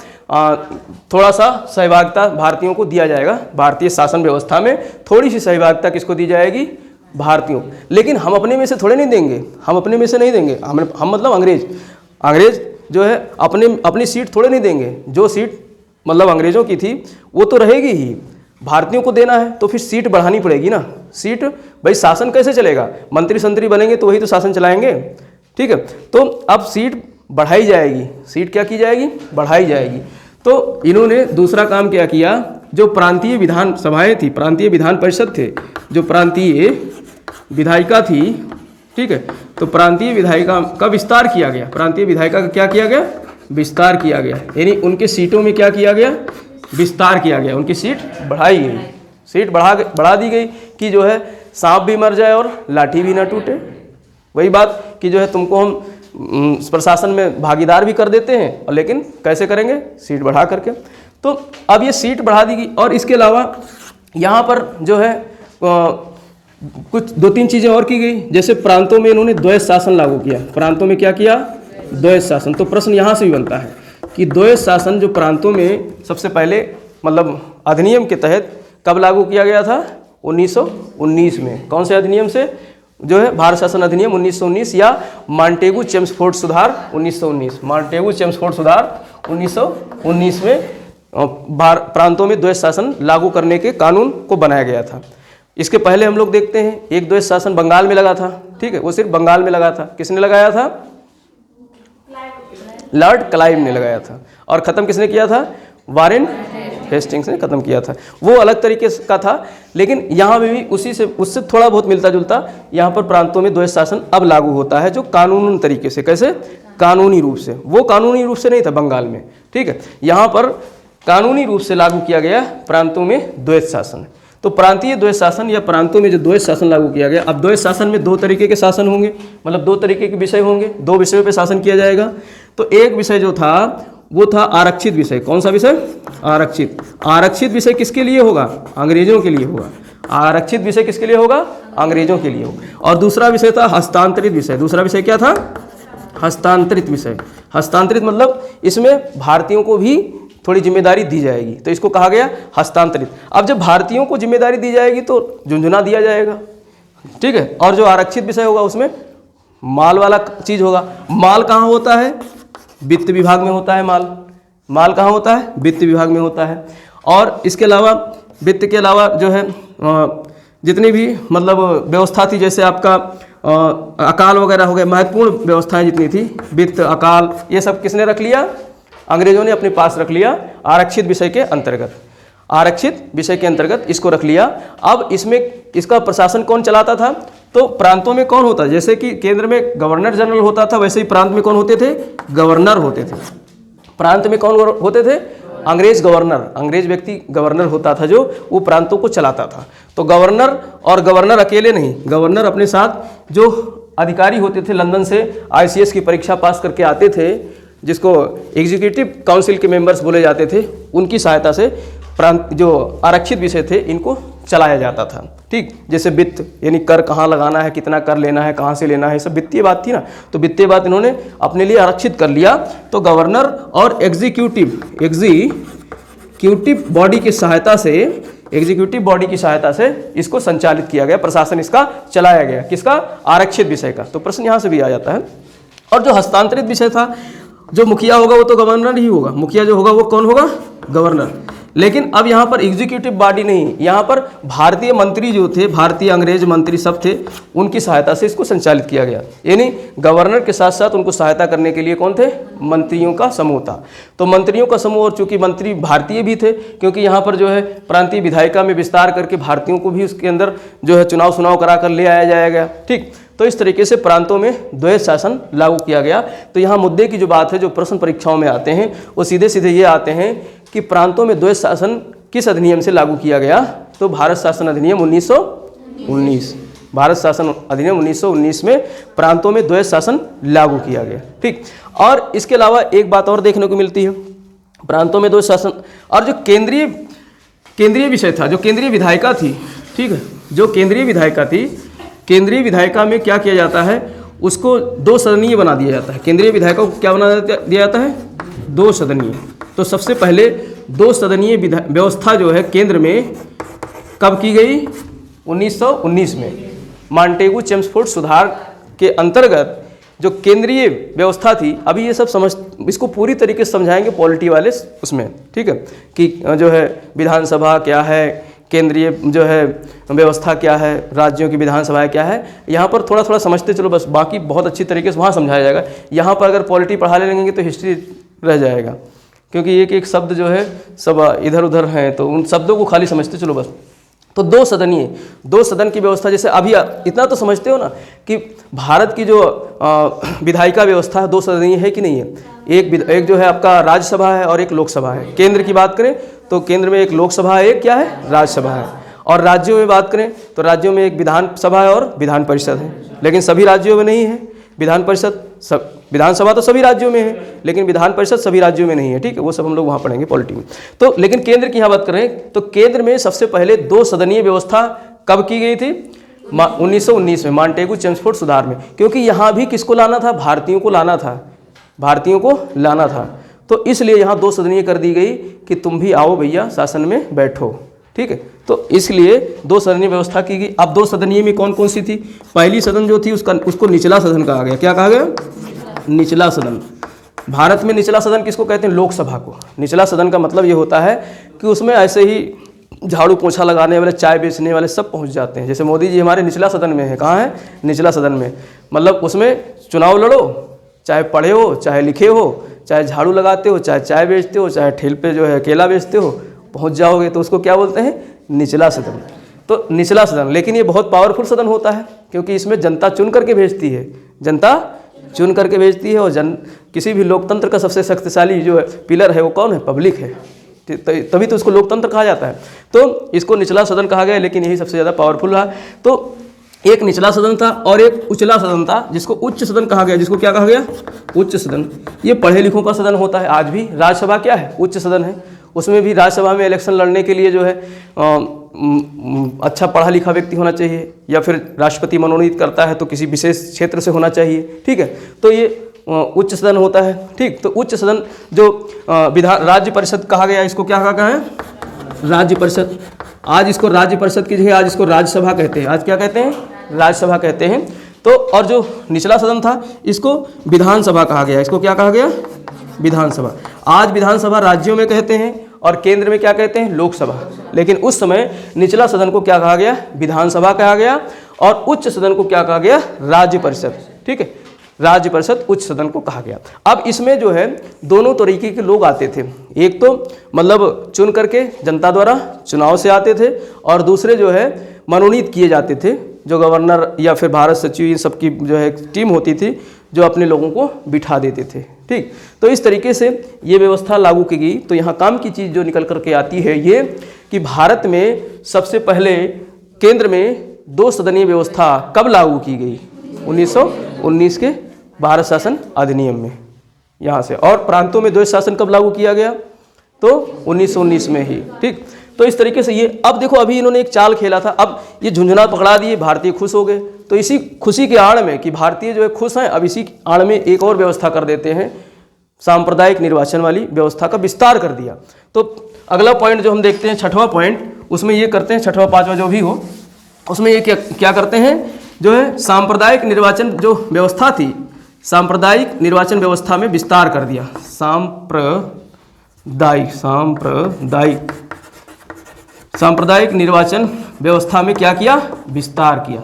B: थोड़ा सा सहभागिता भारतीयों को दिया जाएगा, भारतीय शासन व्यवस्था में थोड़ी सी सहभागिता किसको दी जाएगी, भारतीयों। लेकिन हम अपने में से थोड़े नहीं देंगे, हम अपने में से नहीं देंगे, हम मतलब अंग्रेज जो है अपनी सीट थोड़े नहीं देंगे। जो सीट मतलब अंग्रेजों की थी वो तो रहेगी ही, भारतीयों को देना है तो फिर सीट बढ़ानी पड़ेगी ना। सीट, भाई शासन कैसे चलेगा, मंत्री संतरी बनेंगे तो वही तो शासन चलाएंगे। ठीक है, तो अब सीट बढ़ाई जाएगी, सीट क्या की जाएगी, बढ़ाई जाएगी। तो इन्होंने दूसरा काम क्या किया, जो प्रांतीय विधान सभाएं थी, प्रांतीय विधान परिषद थे, जो प्रांतीय विधायिका थी, ठीक है, तो प्रांतीय विधायिका का विस्तार किया गया। प्रांतीय विधायिका का क्या किया गया, विस्तार किया गया, यानी उनके सीटों में क्या किया गया, विस्तार किया गया, उनकी सीट बढ़ाई गई, सीट बढ़ा दी गई कि जो है सांप भी मर जाए और लाठी भी ना टूटे। वही बात कि जो है तुमको हम प्रशासन में भागीदार भी कर देते हैं, और लेकिन कैसे करेंगे, सीट बढ़ा करके। तो अब ये सीट बढ़ा दी गई, और इसके अलावा यहाँ पर जो है कुछ 2-3 चीज़ें और की गई। जैसे प्रांतों में इन्होंने द्वैत शासन लागू किया। प्रांतों में क्या किया, द्वैत शासन। तो प्रश्न यहाँ से भी बनता है कि द्वैत शासन जो प्रांतों में सबसे पहले मतलब अधिनियम के तहत कब लागू किया गया था, 1919 में। कौन से अधिनियम से, जो है भारत शासन अधिनियम 1919 या मॉन्टेगू चेम्सफोर्ड सुधार 1919। मॉन्टेगू चेम्सफोर्ड सुधार 1919 में प्रांतों में द्वैत शासन लागू करने के कानून को बनाया गया था। इसके पहले हम लोग देखते हैं एक द्वैत शासन बंगाल में लगा था। ठीक है, वो सिर्फ बंगाल में लगा था। किसने लगाया था, लॉर्ड क्लाइव ने लगाया था। और ख़त्म किसने किया था, वारेन हेस्टिंग्स ने ख़त्म किया था। वो अलग तरीके का था, लेकिन यहाँ में भी उससे थोड़ा बहुत मिलता जुलता यहाँ पर प्रांतों में द्वैत शासन अब लागू होता है, जो कानूनी तरीके से। कैसे, कानूनी रूप से। वो कानूनी रूप से नहीं था बंगाल में। ठीक है, यहाँ पर कानूनी रूप से लागू किया गया प्रांतों में द्वैत शासन। तो प्रांतीय द्वैत शासन या प्रांतों में जो द्वैत शासन लागू किया गया। अब द्वैत शासन में 2 तरीके के शासन होंगे, मतलब 2 तरीके के विषय होंगे, 2 विषयों पे शासन किया जाएगा। तो एक विषय जो था वो था आरक्षित विषय। कौन सा विषय, आरक्षित। आरक्षित विषय किसके लिए होगा, अंग्रेजों के लिए होगा। आरक्षित विषय किसके लिए होगा, अंग्रेजों के लिए होगा। और दूसरा विषय था हस्तांतरित विषय। दूसरा विषय क्या था, हस्तांतरित विषय। हस्तांतरित मतलब इसमें भारतीयों को भी थोड़ी जिम्मेदारी दी जाएगी, तो इसको कहा गया हस्तांतरित। अब जब भारतीयों को जिम्मेदारी दी जाएगी तो झुंझुना दिया जाएगा। ठीक है, और जो आरक्षित विषय होगा उसमें माल वाला चीज़ होगा। माल कहाँ होता है, वित्त विभाग में होता है। माल कहाँ होता है, वित्त विभाग में होता है। और इसके अलावा वित्त के अलावा जो है जितनी भी मतलब व्यवस्था थी, जैसे आपका अकाल वगैरह हो गए, महत्वपूर्ण व्यवस्थाएं जितनी थी, वित्त, अकाल, ये सब किसने रख लिया, अंग्रेजों ने अपने पास रख लिया आरक्षित विषय के अंतर्गत। आरक्षित विषय के अंतर्गत इसको रख लिया। अब इसमें इसका प्रशासन कौन चलाता था, तो प्रांतों में कौन होता, जैसे कि केंद्र में गवर्नर जनरल होता था, वैसे ही प्रांत में कौन होते थे, गवर्नर होते थे। प्रांत में कौन होते थे, अंग्रेज गवर्नर। अंग्रेज व्यक्ति गवर्नर होता था, जो वो प्रांतों को चलाता था। तो गवर्नर, और गवर्नर अकेले नहीं, गवर्नर अपने साथ जो अधिकारी होते थे, लंदन से ICS की परीक्षा पास करके आते थे, जिसको एग्जीक्यूटिव काउंसिल के मेंबर्स बोले जाते थे, उनकी सहायता से प्रांत जो आरक्षित विषय थे इनको चलाया जाता था। ठीक, जैसे वित्त, यानी कर कहाँ लगाना है, कितना कर लेना है, कहाँ से लेना है, सब वित्तीय बात थी ना। तो वित्तीय बात इन्होंने अपने लिए आरक्षित कर लिया। तो गवर्नर और एग्जीक्यूटिव बॉडी की सहायता से, एग्जीक्यूटिव बॉडी की सहायता से इसको संचालित किया गया, प्रशासन इसका चलाया गया। किसका, आरक्षित विषय का। तो प्रश्न यहाँ से भी आ जाता है। और जो हस्तांतरित विषय था, जो मुखिया होगा वो तो गवर्नर ही होगा। मुखिया जो होगा वो कौन होगा, गवर्नर। लेकिन अब यहाँ पर एग्जीक्यूटिव बॉडी नहीं, यहाँ पर भारतीय मंत्री जो थे, भारतीय अंग्रेज मंत्री सब थे, उनकी सहायता से इसको संचालित किया गया। यानी गवर्नर के साथ साथ उनको सहायता करने के लिए कौन थे? मंत्रियों का समूह था। तो मंत्रियों का समूह, और चूंकि मंत्री भारतीय भी थे, क्योंकि यहाँ पर जो है प्रांतीय विधायिका में विस्तार करके भारतीयों को भी उसके अंदर जो है चुनाव करा कर ले आया जाएगा। ठीक, तो इस तरीके से प्रांतों में द्वैध शासन लागू किया गया। तो यहाँ मुद्दे की जो बात है, जो प्रश्न परीक्षाओं में आते हैं, वो सीधे सीधे ये आते हैं कि प्रांतों में द्वैध शासन किस अधिनियम से लागू किया गया? तो भारत शासन अधिनियम 1919, भारत शासन अधिनियम 1919 में प्रांतों में द्वैध शासन लागू किया गया। ठीक, और इसके अलावा एक बात और देखने को मिलती है, प्रांतों में द्वैध शासन और जो केंद्रीय विषय था, जो केंद्रीय विधायिका थी, ठीक है, जो केंद्रीय विधायिका थी, केंद्रीय विधायिका में क्या किया जाता है? उसको 2 सदनीय बना दिया जाता है। केंद्रीय विधायिका को क्या बना दिया जाता है? 2 सदनीय। तो सबसे पहले 2 सदनीय व्यवस्था जो है केंद्र में कब की गई? 1919 में मॉन्टेगू चेम्सफोर्ड सुधार के अंतर्गत जो केंद्रीय व्यवस्था थी। अभी ये सब इसको पूरी तरीके से समझाएंगे पॉलिटी वाले उसमें, ठीक है, कि जो है विधानसभा क्या है, केंद्रीय जो है व्यवस्था क्या है, राज्यों की विधानसभाएं क्या है। यहाँ पर थोड़ा थोड़ा समझते चलो बस, बाकी बहुत अच्छी तरीके से वहाँ समझाया जाएगा। यहाँ पर अगर पॉलिटी पढ़ा लेंगे तो हिस्ट्री रह जाएगा, क्योंकि एक एक शब्द जो है सब इधर उधर हैं, तो उन शब्दों को खाली समझते चलो बस। तो 2 सदन की व्यवस्था, जैसे अभी इतना तो समझते हो ना कि भारत की जो विधायिका व्यवस्था है 2 सदनीय है कि नहीं है? एक जो है आपका राज्यसभा है और एक लोकसभा है। केंद्र की बात करें तो केंद्र में एक लोकसभा है, एक क्या है? राज्यसभा है। और राज्यों में बात करें तो राज्यों में एक विधानसभा है और विधान परिषद है। लेकिन सभी राज्यों में नहीं है विधान परिषद। विधानसभा तो सभी राज्यों में है, लेकिन विधान परिषद सभी राज्यों में नहीं है। ठीक है, वो सब हम लोग वहाँ पढ़ेंगे पॉलिटी में। तो लेकिन केंद्र की यहाँ बात करें तो केंद्र में सबसे पहले 2 सदनीय व्यवस्था कब की गई थी? 1919 में मॉन्टेगू चेम्सफोर्ड सुधार में। क्योंकि यहाँ भी किसको लाना था? भारतीयों को लाना था, भारतीयों को लाना था। तो इसलिए यहाँ 2 सदनीय कर दी गई कि तुम भी आओ भैया शासन में बैठो। ठीक है, तो इसलिए 2 सदनीय व्यवस्था की गई। अब 2 सदनीय में कौन कौन सी थी? पहली सदन जो थी उसको निचला सदन कहा गया। क्या कहा गया? निचला सदन। भारत में निचला सदन किसको कहते हैं? लोकसभा को। निचला सदन का मतलब ये होता है कि उसमें ऐसे ही झाड़ू पोछा लगाने वाले, चाय बेचने वाले सब पहुंच जाते हैं। जैसे मोदी जी हमारे निचला सदन में है। कहाँ है? निचला सदन में। मतलब उसमें चुनाव लड़ो, चाहे पढ़े हो, चाहे लिखे हो, चाहे झाड़ू लगाते हो, चाहे चाय बेचते हो, चाहे ठेल पे जो है केला बेचते हो, पहुंच जाओगे। तो उसको क्या बोलते हैं? निचला सदन। तो निचला सदन, लेकिन ये बहुत पावरफुल सदन होता है, क्योंकि इसमें जनता चुन करके भेजती है, जनता चुन करके भेजती है। और किसी भी लोकतंत्र का सबसे शक्तिशाली जो पिलर है वो कौन है? पब्लिक है। तभी तो उसको लोकतंत्र कहा जाता है। तो इसको निचला सदन कहा गया, लेकिन यही सबसे ज़्यादा पावरफुल रहा। तो एक निचला सदन था और एक उचला सदन था, जिसको उच्च सदन कहा गया। जिसको क्या कहा गया? उच्च सदन। ये पढ़े लिखों का सदन होता है। आज भी राज्यसभा क्या है? उच्च सदन है। उसमें भी राज्यसभा में इलेक्शन लड़ने के लिए जो है अच्छा पढ़ा लिखा व्यक्ति होना चाहिए, या फिर राष्ट्रपति मनोनीत करता है तो किसी विशेष क्षेत्र से होना चाहिए। ठीक है, तो ये उच्च सदन होता है। ठीक, तो उच्च सदन जो राज्य परिषद कहा गया, इसको क्या कहा है? राज्य परिषद। आज इसको राज्य परिषद की जगह आज इसको राज्यसभा कहते हैं। आज क्या कहते हैं? राज्यसभा कहते हैं। तो और जो निचला सदन था इसको विधानसभा कहा गया। इसको क्या कहा गया? विधानसभा। आज विधानसभा राज्यों में कहते हैं और केंद्र में क्या कहते हैं? लोकसभा। लेकिन उस समय निचला सदन को क्या कहा गया? विधानसभा कहा गया। और उच्च सदन को क्या कहा गया? राज्य परिषद। ठीक है, राज्य परिषद उच्च सदन को कहा गया। अब इसमें जो है दोनों तरीके के लोग आते थे। एक तो मतलब चुन करके जनता द्वारा चुनाव से आते थे, और दूसरे जो है मनोनीत किए जाते थे, जो गवर्नर या फिर भारत सचिव इन सबकी जो है टीम होती थी, जो अपने लोगों को बिठा देते थे। ठीक, तो इस तरीके से ये व्यवस्था लागू की गई। तो यहाँ काम की चीज़ जो निकल करके आती है ये कि भारत में सबसे पहले केंद्र में 2 सदनीय व्यवस्था कब लागू की गई? 1919 के भारत शासन अधिनियम में, यहाँ से। और प्रांतों में द्वैध शासन कब लागू किया गया? तो 1919 में ही। ठीक, तो इस तरीके से ये अब देखो, अभी इन्होंने एक चाल खेला था, अब ये झुंझुना पकड़ा दिए, भारतीय खुश हो गए। तो इसी खुशी के आड़ में कि भारतीय जो है खुश हैं, अब इसी आड़ में एक और व्यवस्था कर देते हैं, सांप्रदायिक निर्वाचन वाली व्यवस्था का विस्तार कर दिया। तो अगला पॉइंट जो हम देखते हैं, 6वां पॉइंट, उसमें ये करते हैं, 6वां 5वां जो भी हो, उसमें ये क्या करते हैं? जो है सांप्रदायिक निर्वाचन जो व्यवस्था थी, सांप्रदायिक निर्वाचन व्यवस्था में विस्तार कर दिया। सांप्रदायिक सांप्रदायिक निर्वाचन व्यवस्था में क्या किया, विस्तार किया।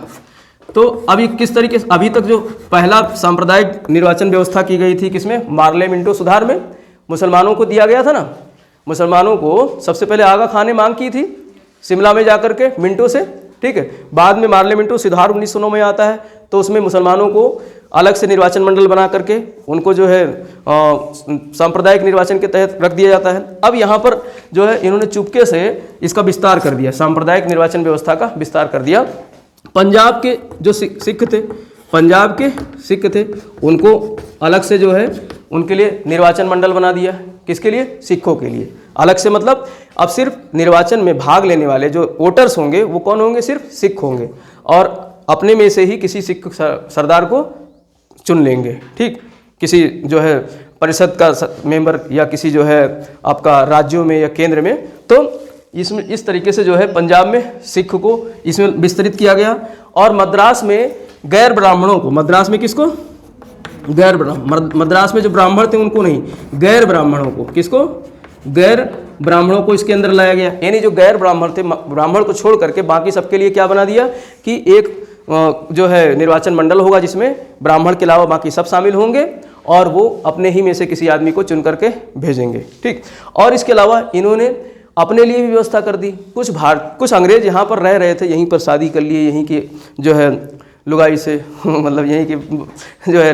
B: तो अभी किस तरीके से, अभी तक जो पहला सांप्रदायिक निर्वाचन व्यवस्था की गई थी किसमें, मार्ले मिंटो सुधार में, मुसलमानों को दिया गया था ना। मुसलमानों को सबसे पहले आगा खान ने मांग की थी शिमला में जाकर के मिंटो से, ठीक है। बाद में मार्ले मिंटो सुधार 1909 में आता है, तो उसमें मुसलमानों को अलग से निर्वाचन मंडल बना करके उनको जो है सांप्रदायिक निर्वाचन के तहत रख दिया जाता है। अब यहाँ पर जो है इन्होंने चुपके से इसका विस्तार कर दिया, सांप्रदायिक निर्वाचन व्यवस्था का विस्तार कर दिया। पंजाब के जो सिख थे, पंजाब के सिख थे, उनको अलग से जो है उनके लिए निर्वाचन मंडल बना दिया। किसके लिए, सिखों के लिए अलग से। मतलब अब सिर्फ निर्वाचन में भाग लेने वाले जो वोटर्स होंगे वो कौन होंगे, सिर्फ सिख होंगे, और अपने में से ही किसी सिख सरदार को चुन लेंगे, ठीक। किसी जो है परिषद का मेंबर या किसी जो है आपका राज्यों में या केंद्र में। तो इसमें इस तरीके से जो है पंजाब में सिख को इसमें विस्तृत किया गया। और मद्रास में गैर ब्राह्मणों को, मद्रास में किसको, गैर ब्राह्मण, मद्रास में जो ब्राह्मण थे उनको नहीं, गैर ब्राह्मणों को, किसको, गैर ब्राह्मणों को इसके अंदर लाया गया। यानी जो गैर ब्राह्मण थे, ब्राह्मण को छोड़ करके बाकी सबके लिए क्या बना दिया कि एक जो है निर्वाचन मंडल होगा जिसमें ब्राह्मण के अलावा बाकी सब शामिल होंगे, और वो अपने ही में से किसी आदमी को चुन करके भेजेंगे, ठीक। और इसके अलावा इन्होंने अपने लिए भी व्यवस्था कर दी। कुछ अंग्रेज यहाँ पर रह रहे थे, यहीं पर शादी कर लिए, यहीं की जो है लुगाई से मतलब यहीं की जो है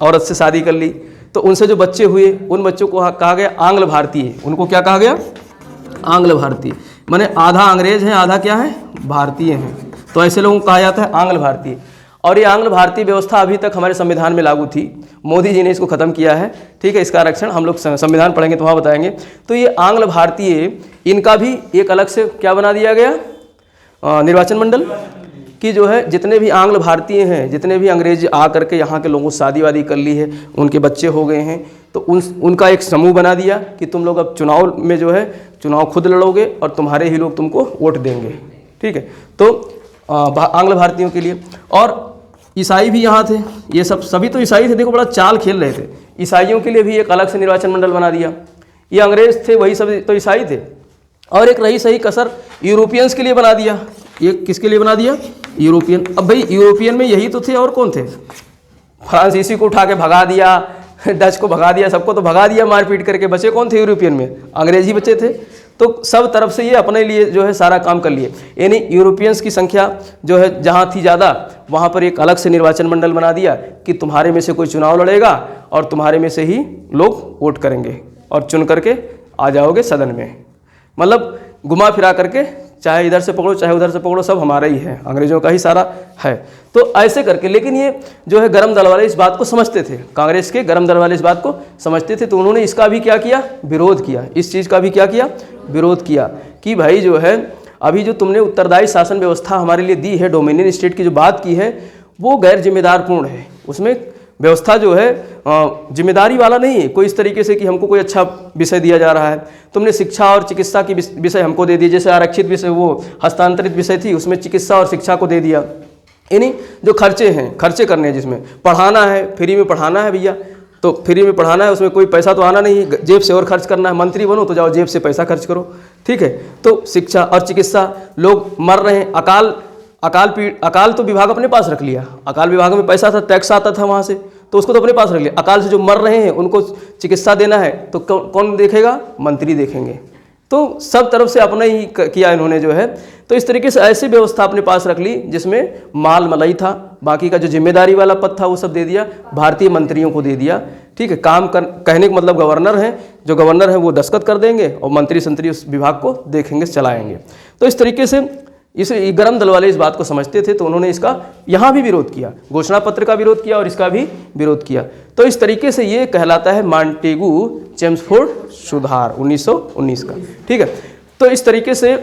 B: औरत से शादी कर ली। तो उनसे जो बच्चे हुए उन बच्चों को कहा गया आंग्ल भारतीय। उनको क्या कहा गया, आंग्ल भारतीय, माने आधा अंग्रेज हैं आधा क्या है, भारतीय हैं। तो ऐसे लोगों को कहा जाता है आंग्ल भारतीय। और ये आंग्ल भारतीय व्यवस्था अभी तक हमारे संविधान में लागू थी, मोदी जी ने इसको खत्म किया है, ठीक है। इसका आरक्षण हम लोग संविधान पढ़ेंगे तो वहाँ बताएंगे। तो ये आंग्ल भारतीय, इनका भी एक अलग से क्या बना दिया गया, निर्वाचन मंडल, कि जो है जितने भी आंग्ल भारतीय हैं, जितने भी अंग्रेज आ करके यहाँ के लोगों से शादी वादी कर ली है, उनके बच्चे हो गए हैं, तो उनका एक समूह बना दिया कि तुम लोग अब चुनाव में जो है चुनाव खुद लड़ोगे और तुम्हारे ही लोग तुमको वोट देंगे, ठीक है। तो आंग्ल भारतीयों के लिए। और ईसाई भी यहाँ थे, ये सभी तो ईसाई थे, देखो बड़ा चाल खेल रहे थे। ईसाइयों के लिए भी एक अलग से निर्वाचन मंडल बना दिया। ये अंग्रेज थे, वही सब तो ईसाई थे। और एक रही सही कसर यूरोपियंस के लिए बना दिया। ये किसके लिए बना दिया, यूरोपियन। अब भाई यूरोपियन में यही तो थे, और कौन थे, फ्रांसीसी को उठा के भगा दिया, डच को भगा दिया, सबको तो भगा दिया मारपीट करके, बचे कौन थे यूरोपियन में, अंग्रेज ही बचे थे। तो सब तरफ से ये अपने लिए जो है सारा काम कर लिए। यानी यूरोपियंस की संख्या जो है जहाँ थी ज़्यादा, वहाँ पर एक अलग से निर्वाचन मंडल बना दिया कि तुम्हारे में से कोई चुनाव लड़ेगा और तुम्हारे में से ही लोग वोट करेंगे और चुन करके आ जाओगे सदन में। मतलब घुमा फिरा करके, चाहे इधर से पकड़ो चाहे उधर से पकड़ो, सब हमारा ही है, अंग्रेजों का ही सारा है। तो ऐसे करके, लेकिन ये जो है गरम दल वाले इस बात को समझते थे, कांग्रेस के गरम दल वाले इस बात को समझते थे। तो उन्होंने इसका भी क्या किया, विरोध किया, इस चीज़ का भी क्या किया, विरोध किया कि भाई जो है अभी जो तुमने उत्तरदायी शासन व्यवस्था हमारे लिए दी है, डोमिनियन स्टेट की जो बात की है, वो गैर जिम्मेदारपूर्ण है। उसमें व्यवस्था जो है जिम्मेदारी वाला नहीं है कोई, इस तरीके से कि हमको कोई अच्छा विषय दिया जा रहा है। तुमने शिक्षा और चिकित्सा की विषय हमको दे दिए, जैसे आरक्षित विषय वो हस्तांतरित विषय थी, उसमें चिकित्सा और शिक्षा को दे दिया। यानी जो खर्चे हैं, खर्चे करने हैं, जिसमें पढ़ाना है, फ्री में पढ़ाना है भैया, तो फ्री में पढ़ाना है, उसमें कोई पैसा तो आना नहीं है, जेब से और खर्च करना है। मंत्री बनो तो जाओ जेब से पैसा खर्च करो, ठीक है। तो शिक्षा और चिकित्सा, लोग मर रहे हैं, अकाल तो विभाग अपने पास रख लिया, अकाल विभाग में पैसा था, टैक्स आता था वहाँ से, तो उसको तो अपने पास रख लिया। अकाल से जो मर रहे हैं उनको चिकित्सा देना है तो कौन देखेगा, मंत्री देखेंगे। तो सब तरफ से अपना ही किया इन्होंने जो है। तो इस तरीके से ऐसी व्यवस्था अपने पास रख ली जिसमें माल मलाई था, बाकी का जो जिम्मेदारी वाला पद था वो सब दे दिया, भारतीय मंत्रियों को दे दिया, ठीक है। कहने का मतलब गवर्नर हैं, जो गवर्नर हैं वो दस्तखत कर देंगे और मंत्री संतरी उस विभाग को देखेंगे, चलाएंगे। तो इस तरीके से इस गरम दल वाले इस बात को समझते थे, तो उन्होंने इसका यहाँ भी विरोध किया, घोषणा पत्र का विरोध किया और इसका भी विरोध किया। तो इस तरीके से ये कहलाता है मॉन्टेगू चेम्सफोर्ड सुधार 1919 का, ठीक है। तो इस तरीके से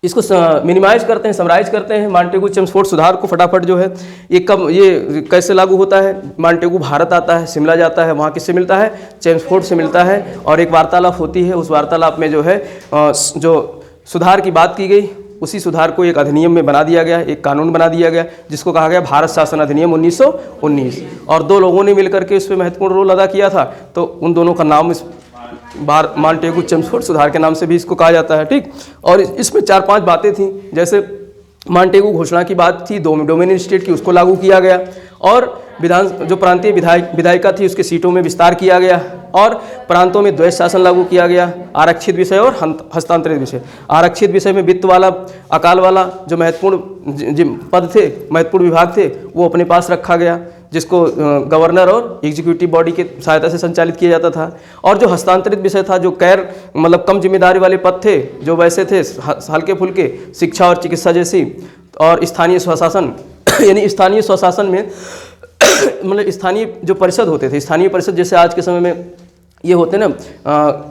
B: इसको मिनिमाइज करते हैं, समराइज करते हैं मॉन्टेगू चेम्सफोर्ड सुधार को फटाफट जो है। ये कैसे लागू होता है, मॉन्टेगू भारत आता है, शिमला जाता है, वहाँ किससे मिलता है, चेम्सफोर्ड से मिलता है, और एक वार्तालाप होती है। उस वार्तालाप में जो है जो सुधार की बात की गई, उसी सुधार को एक अधिनियम में बना दिया गया, एक कानून बना दिया गया, जिसको कहा गया भारत शासन अधिनियम 1919। और दो लोगों ने मिलकर के इस पर महत्वपूर्ण रोल अदा किया था, तो उन दोनों का नाम मॉन्टेगू चेम्सफोर्ड सुधार के नाम से भी इसको कहा जाता है, ठीक। और इसमें 4-5 बातें थी, जैसे मॉन्टेगू घोषणा की बात थी, डोमिनियन स्टेट की, उसको लागू किया गया, और जो प्रांतीय विधायिका थी उसके सीटों में विस्तार किया गया, और प्रांतों में द्वैध शासन लागू किया गया, आरक्षित विषय और हस्तांतरित विषय। आरक्षित विषय में वित्त वाला, अकाल वाला जो महत्वपूर्ण पद थे, महत्वपूर्ण विभाग थे, वो अपने पास रखा गया, जिसको गवर्नर और एग्जीक्यूटिव बॉडी की सहायता से संचालित किया जाता था। और जो हस्तांतरित विषय था, जो मतलब कम जिम्मेदारी वाले पद थे, जो वैसे थे हल्के फुल्के, शिक्षा और चिकित्सा जैसी, और स्थानीय स्वशासन यानी स्थानीय स्वशासन में मतलब स्थानीय जो परिषद होते थे, स्थानीय परिषद जैसे आज के समय में ये होते हैं ना,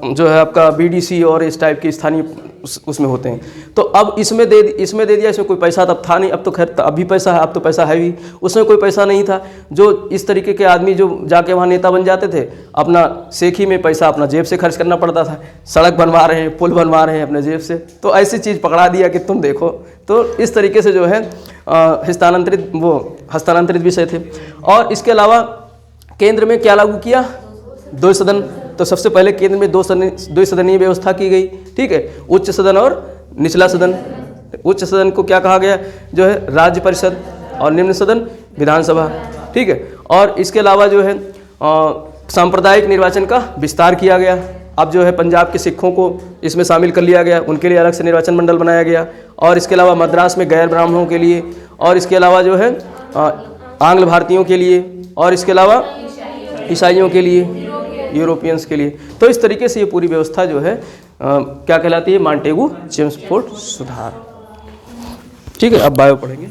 B: जो है आपका बीडीसी और इस टाइप के स्थानीय उसमें होते हैं। तो अब इसमें दे दिया। इसमें कोई पैसा तब था नहीं, अब तो खैर अभी पैसा है, अब तो पैसा है भी, उसमें कोई पैसा नहीं था। जो इस तरीके के आदमी जो जाके वहाँ नेता बन जाते थे, अपना सेखी में पैसा अपना जेब से खर्च करना पड़ता था। सड़क बनवा रहे हैं, पुल बनवा रहे हैं अपने जेब से, तो ऐसी चीज़ पकड़ा दिया कि तुम देखो। तो इस तरीके से जो है हस्तांतरित विषय थे। और इसके अलावा केंद्र में क्या लागू किया? 2 सदन। तो सबसे पहले केंद्र में 2 सदनीय व्यवस्था की गई, ठीक है, उच्च सदन और निचला सदन। उच्च सदन को क्या कहा गया? जो है राज्य परिषद, और निम्न सदन विधानसभा, ठीक है। और इसके अलावा जो है सांप्रदायिक निर्वाचन का विस्तार किया गया। अब जो है पंजाब के सिखों को इसमें शामिल कर लिया गया, उनके लिए अलग से निर्वाचन मंडल बनाया गया। और इसके अलावा मद्रास में गैर ब्राह्मणों के लिए, और इसके अलावा जो है आंग्ल भारतीयों के लिए, और इसके अलावा ईसाइयों के लिए, यूरोपियंस के लिए। तो इस तरीके से ये पूरी व्यवस्था जो है क्या कहलाती है? मॉन्टेगू चेम्सफोर्ड सुधार, ठीक है। अब बायो पढ़ेंगे।